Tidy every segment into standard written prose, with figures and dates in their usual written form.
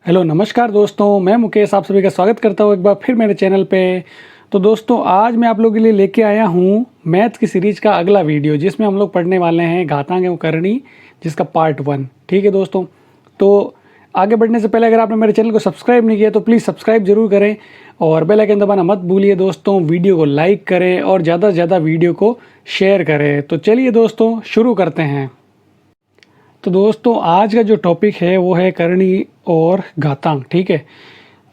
Hello नमस्कार दोस्तों, मैं मुकेश आप सभी का स्वागत करता हूँ एक बार फिर मेरे चैनल पे। तो दोस्तों आज मैं आप लोगों के लिए लेके आया हूँ मैथ्स की सीरीज का अगला वीडियो, जिसमें हम लोग पढ़ने वाले हैं घातांक एवं करणी, जिसका पार्ट 1। ठीक है दोस्तों, तो आगे बढ़ने से पहले अगर आपने मेरे चैनल को सब्सक्राइब नहीं किया तो प्लीज़ सब्सक्राइब जरूर करें और बेल आइकन दबाना मत भूलिए दोस्तों। वीडियो को लाइक करें और ज़्यादा से ज़्यादा वीडियो को शेयर करें। तो चलिए दोस्तों शुरू करते हैं। तो दोस्तों आज का जो टॉपिक है वो है करणी और घातांक। ठीक है,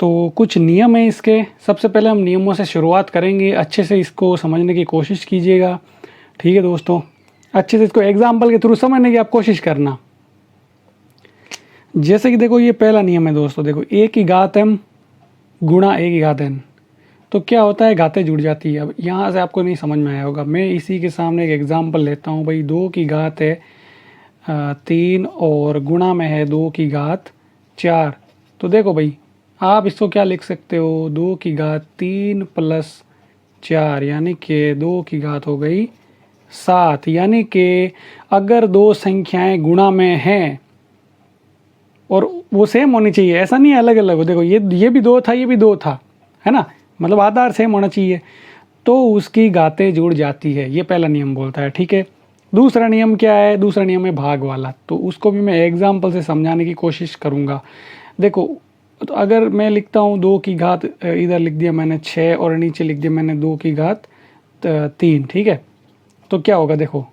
तो कुछ नियम है इसके। सबसे पहले हम नियमों से शुरुआत करेंगे, अच्छे से इसको समझने की कोशिश कीजिएगा। ठीक है दोस्तों, अच्छे से इसको एग्जाम्पल के थ्रू समझने की आप कोशिश करना। जैसे कि देखो ये पहला नियम है दोस्तों, देखो a की घात m गुणा a की घात n। तो क्या होता है, घातें जुड़ जाती है। अब यहाँ से आपको नहीं समझ में आया होगा, मैं इसी के सामने एक एग्जाम्पल लेता हूँ। भाई 2 की घात है 3 और गुणा में है 2 की घात 4। तो देखो भाई आप इसको क्या लिख सकते हो, 2 की घात 3 प्लस 4 यानी कि 2 की घात हो गई 7। यानी कि अगर दो संख्याएं गुणा में हैं और वो सेम होनी चाहिए, ऐसा नहीं अलग अलग हो। देखो ये भी 2 था, ये भी 2 था, है ना, मतलब आधार सेम होना चाहिए, तो उसकी घातें जुड़ जाती है। ये पहला नियम बोलता है। ठीक है, दूसरा नियम क्या है, दूसरा नियम है भाग वाला। तो उसको भी मैं एग्जाम्पल से समझाने की कोशिश करूँगा। देखो तो अगर मैं लिखता हूँ 2 की घात, इधर लिख दिया मैंने 6 और नीचे लिख दिया मैंने 2 की घात 3। ठीक है, तो क्या होगा देखो,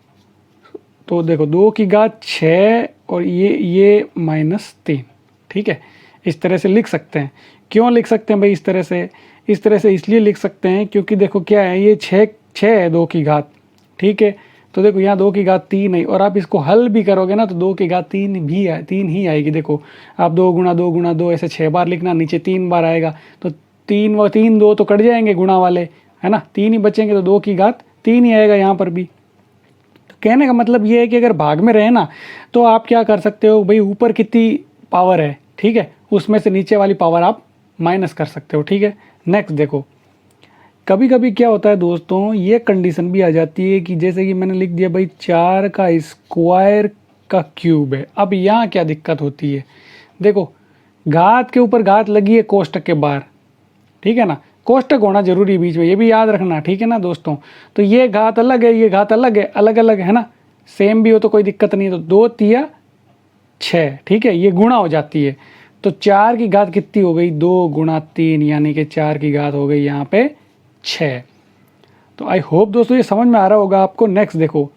तो देखो 2 की घात 6 और ये -3। ठीक है, इस तरह से लिख सकते हैं। क्यों लिख सकते हैं भाई इस तरह से, इस तरह से इसलिए लिख सकते हैं क्योंकि देखो क्या है, ये 6 है 2 की घात। ठीक है, तो देखो यहाँ 2 की घात 3 है और आप इसको हल भी करोगे ना तो 2 की घात 3 भी है, 3 ही आएगी। देखो आप 2 गुणा 2 गुणा 2 ऐसे 6 बार लिखना, नीचे 3 बार आएगा तो 3 व 3 2 तो कट जाएंगे गुणा वाले, है ना, 3 ही बचेंगे, तो 2 की घात 3 ही आएगा यहाँ पर भी। तो कहने का मतलब ये है कि अगर भाग में रहे ना तो आप क्या कर सकते हो भाई, ऊपर कितनी पावर है, ठीक है, उसमें से नीचे वाली पावर आप माइनस कर सकते हो। ठीक है, नेक्स्ट देखो, कभी कभी क्या होता है दोस्तों, ये कंडीशन भी आ जाती है कि जैसे कि मैंने लिख दिया भाई 4 का स्क्वायर का क्यूब है। अब यहाँ क्या दिक्कत होती है, देखो घात के ऊपर घात लगी है कोष्टक के बाहर, ठीक है ना, कोष्टक होना जरूरी है बीच में, ये भी याद रखना। ठीक है ना दोस्तों, तो ये घात अलग है, ये घात अलग है, अलग अलग है ना, सेम भी हो तो कोई दिक्कत नहीं है। तो 2 तिया 6, ठीक है, ये गुणा हो जाती है। तो 4 की घात कितनी हो गई, 2 गुणा 3 यानी कि 4 की घात हो गई यहाँ पे 6। तो आई होप दोस्तों ये समझ में आ रहा होगा आपको। नेक्स्ट देखो,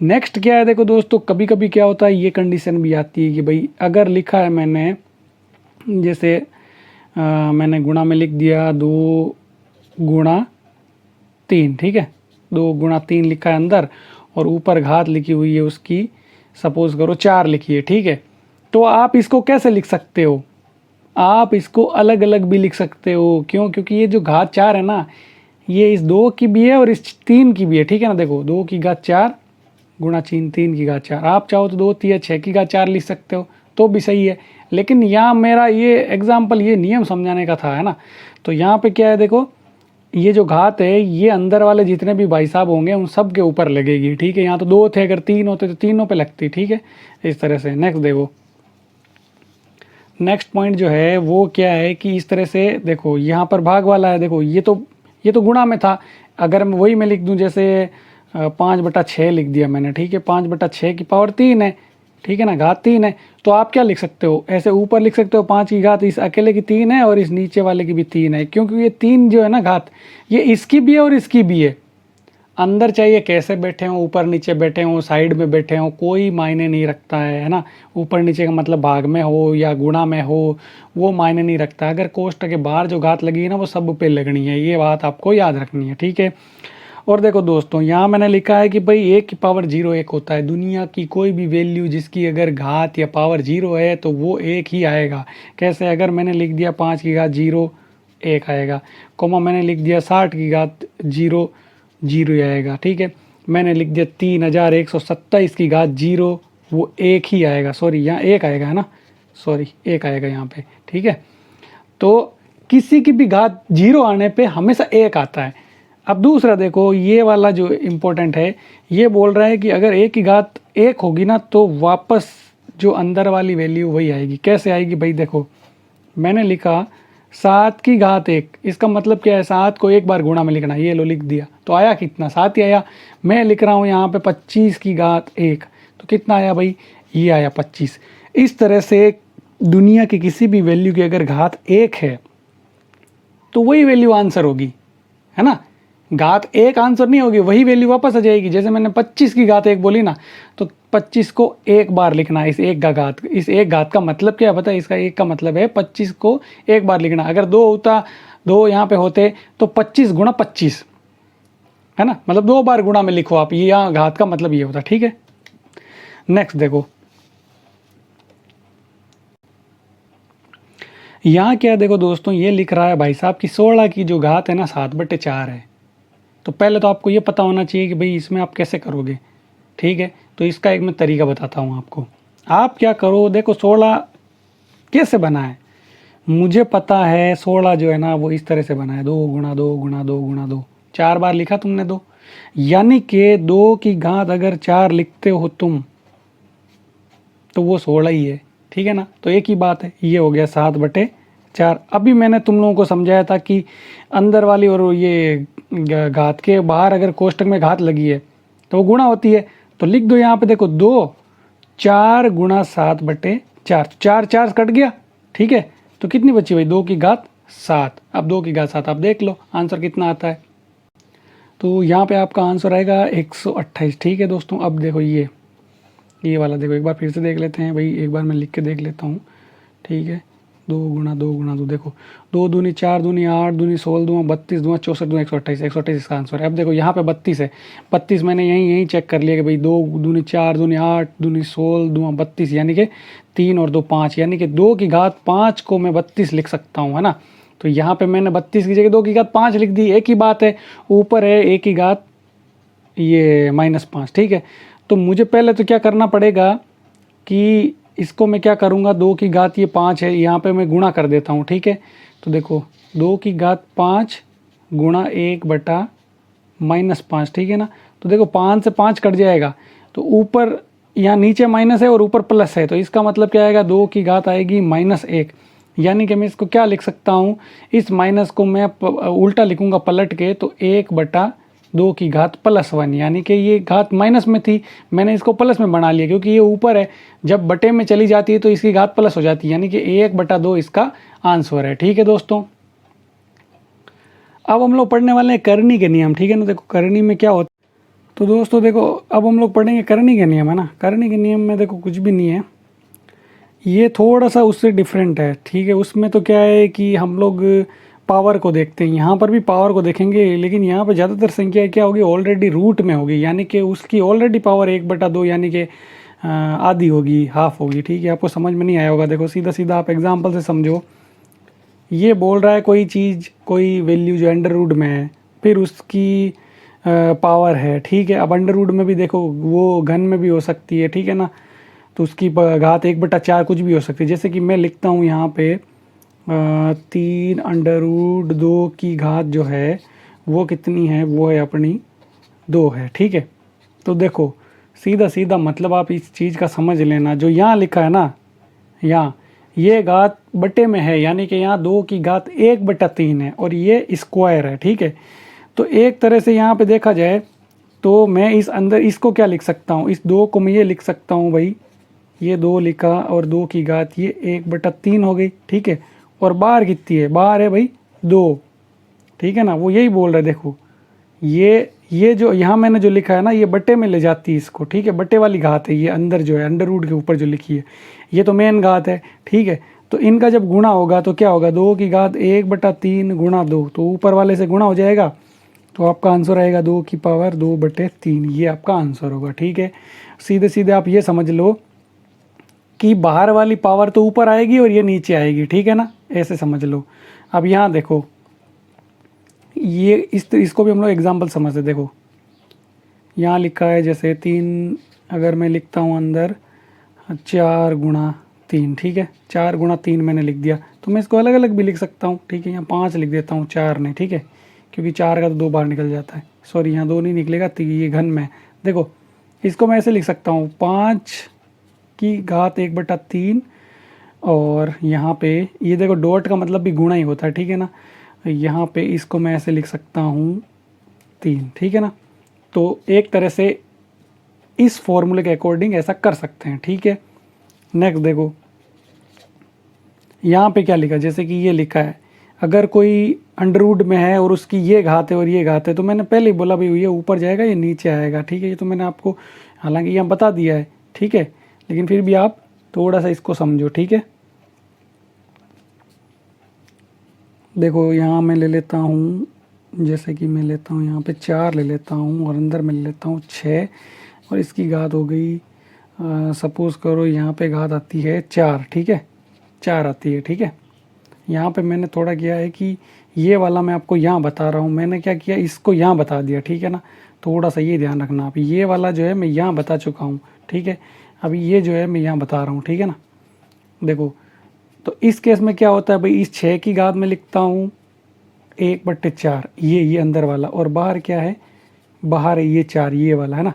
नेक्स्ट क्या है, देखो दोस्तों कभी कभी क्या होता है, ये कंडीशन भी आती है कि भाई अगर लिखा है मैंने, जैसे मैंने गुणा में लिख दिया 2 गुणा 3, ठीक है, 2 गुणा 3 लिखा है अंदर और ऊपर घात लिखी हुई है उसकी, सपोज करो 4 लिखी है। ठीक है, तो आप इसको कैसे लिख सकते हो, आप इसको अलग अलग भी लिख सकते हो। क्यों, क्योंकि ये जो घात 4 है ना, ये इस 2 की भी है और इस 3 की भी है। ठीक है ना, देखो 2 की घात 4 गुणा 3 की घात 4। आप चाहो तो 2 तिया 6 की घात 4 लिख सकते हो, तो भी सही है। लेकिन यहाँ मेरा ये एग्जाम्पल, ये नियम समझाने का था, है ना। तो यहाँ पे क्या है, देखो ये जो घात है ये अंदर वाले जितने भी भाई साहब होंगे उन सब के ऊपर लगेगी। ठीक है, यहाँ तो 2 थे, अगर 3 होते तो तीनों पे लगती। ठीक है, इस तरह से। नेक्स्ट देखो, नेक्स्ट पॉइंट जो है वो क्या है कि इस तरह से देखो, यहाँ पर भाग वाला है, देखो ये तो गुणा में था। अगर मैं वही मैं लिख दूँ, जैसे 5/6 लिख दिया मैंने, ठीक है, 5/6 की पावर 3 है, ठीक है ना, घात 3 है। तो आप क्या लिख सकते हो, ऐसे ऊपर लिख सकते हो 5 की घात इस अकेले की 3 है और इस नीचे वाले की भी 3 है, क्योंकि ये 3 जो है ना घात, ये इसकी भी है और इसकी भी है। अंदर चाहिए कैसे बैठे हों, ऊपर नीचे बैठे हों, साइड में बैठे हों, कोई मायने नहीं रखता है ना। ऊपर नीचे का मतलब भाग में हो या गुणा में हो, वो मायने नहीं रखता। अगर कोष्टक के बाहर जो घात लगी है ना वो सब पे लगनी है, ये बात आपको याद रखनी है। ठीक है, और देखो दोस्तों यहाँ मैंने लिखा है कि भाई 1 की पावर 0 1 होता है। दुनिया की कोई भी वैल्यू जिसकी अगर घात या पावर 0 है तो वो 1 ही आएगा। कैसे, अगर मैंने लिख दिया 5 की घात 0 1 आएगा, कोमा मैंने लिख दिया 60 की घात 0 0 आएगा। ठीक है, मैंने लिख दिया 3127 की घात 0, वो 1 ही आएगा। सॉरी यहाँ 1 आएगा, है ना, सॉरी 1 आएगा यहाँ पे। ठीक है, तो किसी की भी घात 0 आने पे हमेशा 1 आता है। अब दूसरा देखो, ये वाला जो इम्पोर्टेंट है, ये बोल रहा है कि अगर 1 की घात 1 होगी ना तो वापस जो अंदर वाली वैल्यू वही आएगी। कैसे आएगी भाई, देखो मैंने लिखा 7 की घात 1, इसका मतलब क्या है, 7 को एक बार गुणा में लिखना, ये लो लिख दिया, तो आया कितना, 7 ही आया। मैं लिख रहा हूँ यहाँ पे 25 की घात 1, तो कितना आया भाई, ये आया 25। इस तरह से दुनिया की किसी भी वैल्यू की अगर घात 1 है तो वही वैल्यू आंसर होगी, है ना। घात 1 आंसर नहीं होगी, वही वैल्यू वापस आ जाएगी। जैसे मैंने 25 की घात 1 बोली ना, तो 25 को एक बार लिखना है, इस एक का घात, इस एक घात का मतलब क्या है पता है, इसका एक का मतलब है 25 को एक बार लिखना। अगर 2 होता, 2 यहाँ पे होते तो 25 गुणा 25, है ना, मतलब 2 बार गुणा में लिखो आप, ये यहाँ घात का मतलब ये होता, ठीक है। नेक्स्ट देखो, यहाँ क्या देखो दोस्तों, ये लिख रहा है भाई साहब कि 16 की जो घात है ना 7/4 है। तो पहले तो आपको ये पता होना चाहिए कि भाई इसमें आप कैसे करोगे, ठीक है। तो इसका एक मैं तरीका बताता हूँ आपको। आप क्या करो, देखो 16 कैसे बना है, मुझे पता है 16 जो है ना वो इस तरह से बना है, 2 गुणा 2 गुणा 2 गुणा 2, 4 बार लिखा तुमने 2, यानी कि 2 की घात अगर 4 लिखते हो तुम तो वो 16 ही है, ठीक है ना। तो एक ही बात है, ये हो गया 7/4। अभी मैंने तुम लोगों को समझाया था कि अंदर वाली और ये घात के बाहर अगर कोष्टक में घात लगी है तो वो गुणा होती है। तो लिख दो यहाँ पे, देखो 2 4 गुणा 7/4, 4 4 कट गया, ठीक है। तो कितनी बची भाई, 2 की घात 7। अब 2 की घात 7 आप देख लो आंसर कितना आता है। तो यहाँ पे आपका आंसर आएगा 128, ठीक है दोस्तों। अब देखो ये वाला देखो, एक बार फिर से देख लेते हैं भाई, एक बार मैं लिख के देख लेता हूँ, ठीक है। 2 गुणा 2 गुणा 2, देखो 2 दूनी 4 दूनी 8 दूनी 16 दूँ 32 दूँ 64 दूँ 128, 128 इसका आंसर है। अब देखो यहाँ पे 32 है, 32 मैंने यहीं चेक कर लिया कि भाई 2 दूनी 4 दूनी 8 दूनी 16 दूँ 32, यानी कि 3 और 2 5, यानी कि 2 की घात 5 को मैं 32 लिख सकता हूँ, है ना। तो यहाँ पे मैंने 32 की जगह 2 की घात 5 लिख दी, एक ही बात है, ऊपर है 1 की घात ये -5, ठीक है। तो मुझे पहले तो क्या करना पड़ेगा कि इसको मैं क्या करूँगा, 2 की घात ये 5 है, यहाँ पे मैं गुणा कर देता हूँ, ठीक है। तो देखो 2 की घात 5 गुणा 1/-5, ठीक है ना। तो देखो 5 से 5 कट जाएगा, तो ऊपर यहाँ नीचे माइनस है और ऊपर प्लस है, तो इसका मतलब क्या आएगा, 2 की घात आएगी -1, यानी कि मैं इसको क्या लिख सकता हूँ, इस माइनस को मैं उल्टा लिखूँगा पलट के, तो 1/2 की घात +1, यानी कि ये घात माइनस में थी, मैंने इसको प्लस में बना लिया क्योंकि ये ऊपर है, जब बटे में चली जाती है तो इसकी घात प्लस हो जाती है, यानी कि 1/2 इसका आंसर है, ठीक है दोस्तों। अब हम लोग पढ़ने वाले हैं करनी के नियम, ठीक है ना। देखो करनी में क्या होता, तो दोस्तों देखो अब हम लोग पढ़ेंगे करनी के नियम, है ना। करनी के नियम में देखो कुछ भी नहीं है, ये थोड़ा सा उससे डिफरेंट है, ठीक है। उसमें तो क्या है कि हम लोग पावर को देखते हैं, यहाँ पर भी पावर को देखेंगे, लेकिन यहाँ पर ज़्यादातर संख्या क्या होगी, ऑलरेडी रूट में होगी, यानी कि उसकी ऑलरेडी पावर 1/2 यानी कि आधी होगी, हाफ होगी, ठीक है। आपको समझ में नहीं आया होगा, देखो सीधा सीधा आप एग्जांपल से समझो। ये बोल रहा है कोई चीज़, कोई वैल्यू जो अंडर रूट में है, फिर उसकी पावर है, ठीक है। अब अंडर रूट में भी देखो वो घन में भी हो सकती है, ठीक है ना। तो उसकी घात 1/4 कुछ भी हो सकती है, जैसे कि मैं लिखता हूँ यहाँ पे 3√2 की घात जो है वो कितनी है, वो है अपनी 2 है, ठीक है। तो देखो सीधा सीधा मतलब आप इस चीज़ का समझ लेना, जो यहाँ लिखा है ना, यहाँ ये घात बटे में है, यानी कि यहाँ 2 की घात 1/3 है और ये स्क्वायर है, ठीक है। तो एक तरह से यहाँ पे देखा जाए तो मैं इस अंदर इसको क्या लिख सकता हूँ, इस 2 को मैं ये लिख सकता हूँ भाई, ये 2 लिखा और 2 की घात ये 1/3 हो गई, ठीक है। और बाहर कितनी है, बाहर है भाई 2, ठीक है ना। वो यही बोल रहे हैं, देखो ये जो यहाँ मैंने जो लिखा है ना, ये बटे में ले जाती है इसको, ठीक है। बटे वाली घात है ये, अंदर जो है अंडर रूट के ऊपर जो लिखी है, ये तो मेन घात है, ठीक है। तो इनका जब गुणा होगा तो क्या होगा, 2 की घात 1/3 गुणा 2, तो ऊपर वाले से गुणा हो जाएगा, तो आपका आंसर आएगा 2 की पावर 2/3, ये आपका आंसर होगा, ठीक है। सीधे सीधे आप ये समझ लो कि बाहर वाली पावर तो ऊपर आएगी और ये नीचे आएगी, ठीक है ना, ऐसे समझ लो। अब यहाँ देखो ये इसको भी हम लोग एग्जाम्पल समझते, देखो यहाँ लिखा है जैसे 3, अगर मैं लिखता हूँ अंदर 4×3, ठीक है, 4×3 मैंने लिख दिया, तो मैं इसको अलग अलग भी लिख सकता हूँ, ठीक है। यहाँ 5 लिख देता हूँ, 4 नहीं, ठीक है, क्योंकि 4 का तो 2 बार निकल जाता है, सॉरी यहाँ 2 नहीं निकलेगा, तो ये घन में। देखो इसको मैं ऐसे लिख सकता हूँ 5 की घात 1/3 और यहाँ पे ये देखो डॉट का मतलब भी गुणा ही होता है, ठीक है ना। यहाँ पे इसको मैं ऐसे लिख सकता हूँ 3, ठीक है ना। तो एक तरह से इस फॉर्मूले के अकॉर्डिंग ऐसा कर सकते हैं, ठीक है। नेक्स्ट देखो यहाँ पे क्या लिखा, जैसे कि ये लिखा है अगर कोई अंडरवुड में है और उसकी ये घात है और ये घात है, तो मैंने पहले ही बोला भाई ये ऊपर जाएगा ये नीचे आएगा, ठीक है। ये तो मैंने आपको हालांकि यहाँ बता दिया है, ठीक है, लेकिन फिर भी आप थोड़ा सा इसको समझो, ठीक है। देखो यहाँ मैं ले लेता हूँ, जैसे कि मैं लेता हूँ यहाँ पे 4 ले लेता हूँ और अंदर में ले लेता हूँ 6 और इसकी घात हो गई सपोज़ करो यहाँ पे घात आती है 4, ठीक है, 4 आती है, ठीक है। यहाँ पे मैंने थोड़ा किया है कि ये वाला मैं आपको यहाँ बता रहा हूँ, मैंने क्या किया इसको यहाँ बता दिया, ठीक है ना। थोड़ा सा ये ध्यान रखना आप, ये वाला जो है मैं यहाँ बता चुका हूँ, ठीक है। अभी ये जो है मैं यहाँ बता रहा हूँ, ठीक है ना। देखो तो इस केस में क्या होता है भाई, इस 6 की घात में लिखता हूँ 1/4, ये अंदर वाला, और बाहर क्या है, बाहर है ये 4, ये वाला है ना।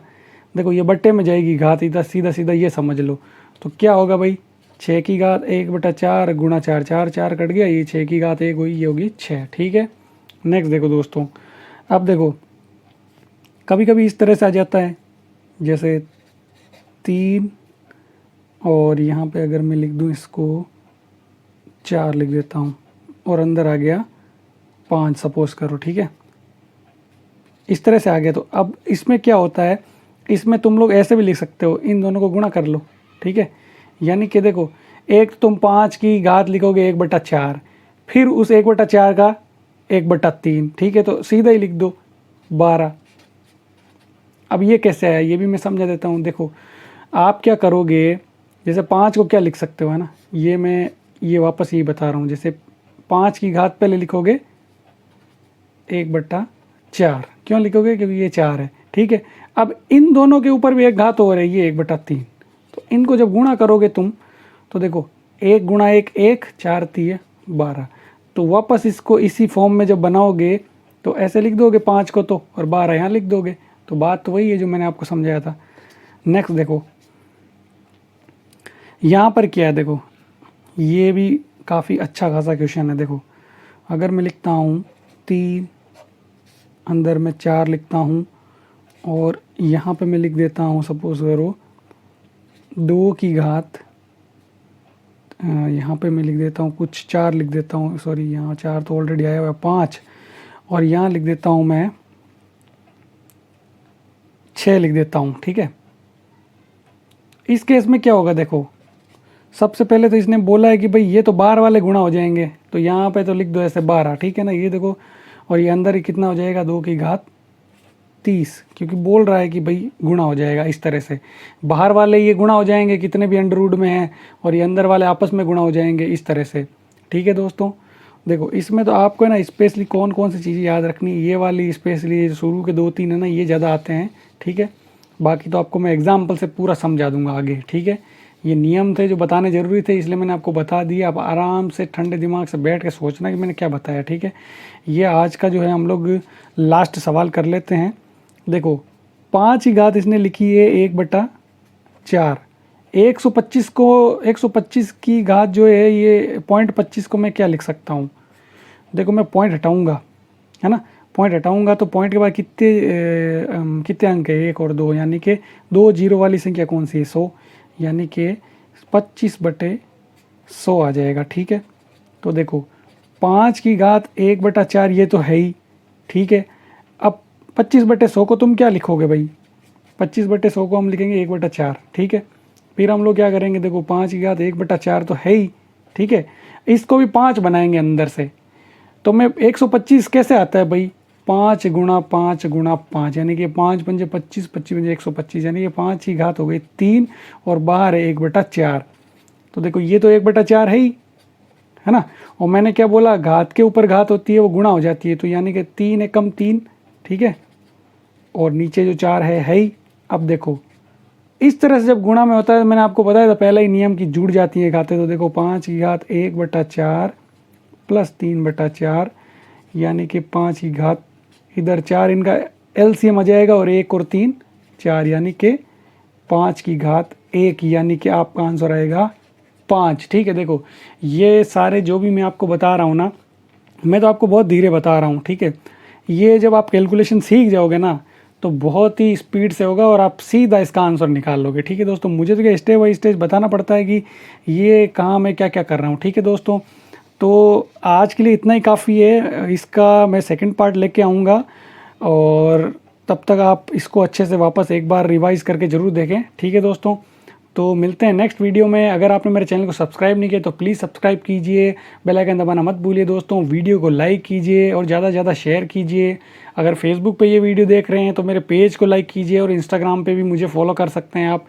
देखो ये बट्टे में जाएगी घात, इधर सीधा सीधा ये समझ लो। तो क्या होगा भाई 6 की घात 1/4 गुणा 4, 4 4 कट गया, ये 6 की घात 1 हुई, ये होगी 6, ठीक है। नेक्स्ट देखो दोस्तों, अब देखो कभी कभी इस तरह से आ जाता है, जैसे 3 और यहाँ पे अगर मैं लिख दूँ इसको 4 लिख देता हूँ और अंदर आ गया 5 सपोज करो, ठीक है। इस तरह से आ गया। तो अब इसमें क्या होता है, इसमें तुम लोग ऐसे भी लिख सकते हो, इन दोनों को गुणा कर लो, ठीक है। यानी कि देखो एक तुम 5 की घात लिखोगे 1/4, फिर उस 1/4 का 1/3, ठीक है, तो सीधा ही लिख दो 12। अब ये कैसे आया ये भी मैं समझा देता हूँ। देखो आप क्या करोगे, जैसे 5 को क्या लिख सकते हो, है ना, ये मैं ये वापस ये बता रहा हूँ। जैसे 5 की घात पहले लिखोगे 1/4, क्यों लिखोगे, क्योंकि ये 4 है, ठीक है। अब इन दोनों के ऊपर भी एक घात हो रही है 1/3, तो इनको जब गुणा करोगे तुम, तो देखो 1 गुणा 1 1, 4 3 12। तो वापस इसको इसी फॉर्म में जब बनाओगे तो ऐसे लिख दोगे 5 को तो, और 12 यहाँ लिख दोगे। तो बात तो वही है जो मैंने आपको समझाया था। नेक्स्ट देखो यहाँ पर क्या है, देखो ये भी काफ़ी अच्छा खासा क्वेश्चन है। देखो अगर मैं लिखता हूँ 3, अंदर में 4 लिखता हूँ और यहाँ पे मैं लिख देता हूँ सपोज करो 2 की घात, यहाँ पे मैं लिख देता हूँ कुछ 4 लिख देता हूँ, सॉरी यहाँ 4 तो ऑलरेडी आया हुआ है, 5, और यहाँ लिख देता हूँ मैं 6 लिख देता हूँ, ठीक है। इस केस में क्या होगा, देखो सबसे पहले तो इसने बोला है कि भाई ये तो बाहर वाले गुणा हो जाएंगे, तो यहाँ पे तो लिख दो ऐसे 12, ठीक है ना। ये देखो और ये अंदर ही कितना हो जाएगा 2 की घात 30, क्योंकि बोल रहा है कि भाई गुणा हो जाएगा इस तरह से। बाहर वाले ये गुणा हो जाएंगे कितने भी अंडरवुड में हैं, और ये अंदर वाले आपस में गुणा हो जाएंगे इस तरह से, ठीक है दोस्तों। देखो इसमें तो आपको है ना स्पेशली कौन कौन सी चीज़ें याद रखनी, ये वाली स्पेशली शुरू के 2-3 है ना ये ज़्यादा आते हैं, ठीक है। बाकी तो आपको मैं एग्जाम्पल से पूरा समझा दूंगा आगे, ठीक है। ये नियम थे जो बताने ज़रूरी थे, इसलिए मैंने आपको बता दिया। आप आराम से ठंडे दिमाग से बैठ के सोचना कि मैंने क्या बताया, ठीक है। ये आज का जो है हम लोग लास्ट सवाल कर लेते हैं। देखो 5 की घात इसने लिखी है 1/4, 125 को 125 की घात जो है ये 0.25 को मैं क्या लिख सकता हूँ, देखो मैं पॉइंट हटाऊँगा, है ना, पॉइंट हटाऊँगा तो पॉइंट के बाद कितने अंक है 1 और 2, यानी कि 2 जीरो वाली संख्या कौन सी है 100, यानी कि 25/100 आ जाएगा, ठीक है। तो देखो 5 की घात 1/4 ये तो है ही, ठीक है। अब 25/100 को तुम क्या लिखोगे भाई, 25/100 को हम लिखेंगे 1/4, ठीक है। फिर हम लोग क्या करेंगे, देखो 5 की घात 1/4 तो है ही, ठीक है, इसको भी 5 बनाएंगे अंदर से। तो मैं 125 कैसे आता है भाई, 5 गुणा 5 गुणा 5, यानी कि 5 पंजे 25, 25 पंजे 125, यानी कि 5 की घात हो गई 3 और बाहर है 1/4। तो देखो ये तो 1/4 है ही, है ना। और मैंने क्या बोला, घात के ऊपर घात होती है वो गुणा हो जाती है, तो यानी कि 3 एकम 3, ठीक है, और नीचे जो 4 है ही। अब देखो इस तरह से जब गुणा में होता है, मैंने आपको बताया था पहला ही नियम की जुड़ जाती है घातें। तो देखो 5 की घात 1/4 प्लस 3/4, यानी कि 5 की घात इधर 4, इनका एलसीएम आ जाएगा, और 1 और 3 4, यानी कि 5 की घात 1, यानी कि आपका आंसर आएगा 5, ठीक है। देखो ये सारे जो भी मैं आपको बता रहा हूँ ना, मैं तो आपको बहुत धीरे बता रहा हूँ, ठीक है। ये जब आप कैलकुलेशन सीख जाओगे ना तो बहुत ही स्पीड से होगा और आप सीधा इसका आंसर निकाल लोगे, ठीक है दोस्तों। मुझे तो क्या स्टेप बाई स्टेप बताना पड़ता है कि ये कहाँ मैं क्या क्या कर रहा हूँ, ठीक है दोस्तों। तो आज के लिए इतना ही काफ़ी है, इसका मैं सेकंड पार्ट लेके आऊँगा और तब तक आप इसको अच्छे से वापस एक बार रिवाइज़ करके ज़रूर देखें, ठीक है दोस्तों। तो मिलते हैं नेक्स्ट वीडियो में। अगर आपने मेरे चैनल को सब्सक्राइब नहीं किया तो प्लीज़ सब्सक्राइब कीजिए, बेल आइकन दबाना मत भूलिए दोस्तों। वीडियो को लाइक कीजिए और ज़्यादा से ज़्यादा शेयर कीजिए। अगर फेसबुक पे ये वीडियो देख रहे हैं तो मेरे पेज को लाइक कीजिए और इंस्टाग्राम पे भी मुझे फॉलो कर सकते हैं आप।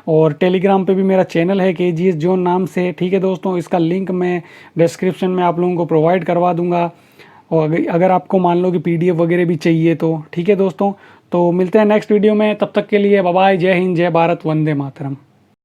और टेलीग्राम पे भी मेरा चैनल है KGS जोन नाम से, ठीक है दोस्तों। इसका लिंक मैं डिस्क्रिप्शन में आप लोगों को प्रोवाइड करवा दूँगा। और अगर आपको मान लो कि PDF वगैरह भी चाहिए तो ठीक है दोस्तों। तो मिलते हैं नेक्स्ट वीडियो में, तब तक के लिए बाय बाय, जय हिंद, जय भारत, वंदे मातरम।